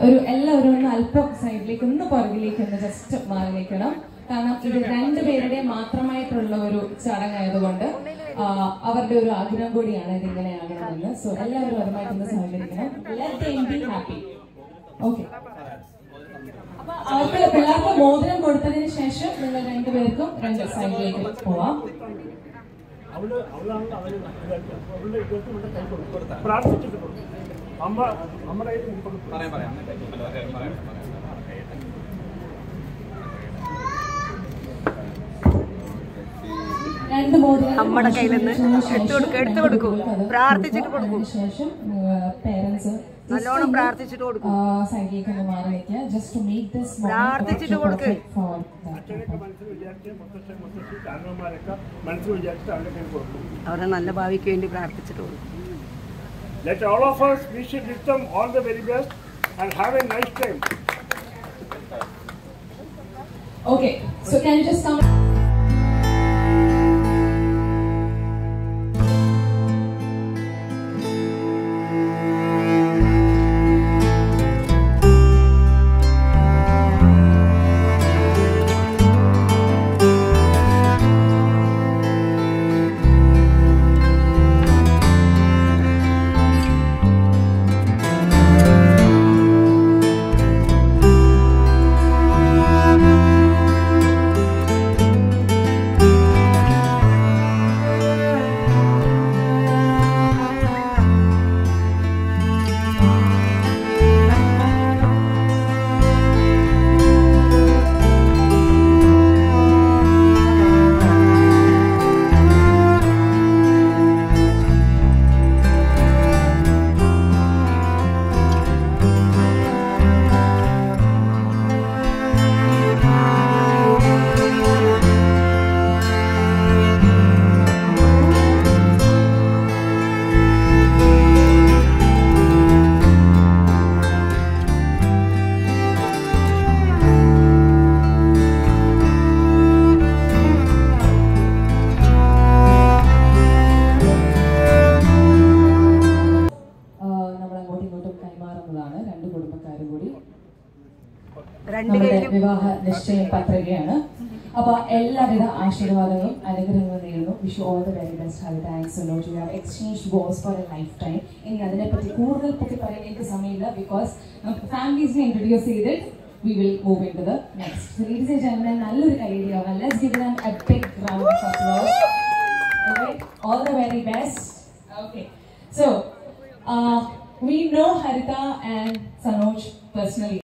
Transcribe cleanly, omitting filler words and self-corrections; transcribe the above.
ഒരു എല്ലാവരും ഒന്ന് അല്പം സൈഡിലേക്ക് ഒന്ന് പുറകിലേക്ക് ഒന്ന് ജസ്റ്റ് മാറി നിൽക്കണം. കാരണം ഇത് രണ്ടുപേരുടെ മാത്രമായിട്ടുള്ള ഒരു ചടങ്ങായതുകൊണ്ട് അവരുടെ ഒരു ആഗ്രഹം കൂടിയാണ് ഇതിങ്ങനെ ആകണമെന്ന്. സോ എല്ലാവരും അതുമായിട്ടൊന്ന് സഹകരിക്കണം. Let them be happy. Okay, അപ്പൊ അവർക്ക് പിള്ളേർക്ക് മോതിരം കൊടുത്തതിന് ശേഷം നിങ്ങൾ രണ്ടുപേർക്കും രണ്ട് സൈഡിലേക്ക് പോവാം. രണ്ട് മോതിരം നമ്മുടെ കയ്യിൽ നിന്ന് എടുത്തു കൊടുക്കും, പ്രാർത്ഥിച്ചിട്ട് കൊടുക്കും. ശേഷം പേരൻസ് നല്ലോണം പ്രാർത്ഥിച്ചിട്ട് കൊടുക്കും. സൈഡിലേക്ക് ഒന്ന് മാറി വയ്ക്കുക. ജസ്റ്റ് ടു മേക്ക് ദിസ് പ്രാർത്ഥിച്ചിട്ട് കൊടുക്കുക. അവരുടെ നല്ല ഭാവിക്ക് വേണ്ടി പ്രാർത്ഥിച്ചിട്ട് കൊടുക്കും. Let all of us wish them all the very best and have a nice time. Okay, so can you just come? വിവാഹ നിശ്ചയ പത്രികയാണ്. അപ്പൊ എല്ലാവിധ ആശീർവാദങ്ങളും അനുഗ്രഹങ്ങളും നേരുന്നു. Wish all the very best. Have thanks so much. You have exchange vows for a lifetime. ഇനി അതിനെപ്പറ്റി കൂടുതൽ പറ്റി പറയാൻ എനിക്ക് സമയമില്ല. ബിക്കോസ് നമുക്ക് ഫാമിലീസിനെ ഇൻട്രൊഡ്യൂസ് ചെയ്തിട്ട് we will move into the next. So ladies and gentlemen, നല്ലൊരു കൈയടിയാവാം. Let's give them a big round of applause. Okay, all the very best. Okay, so we know Haritha and Sanoj personally.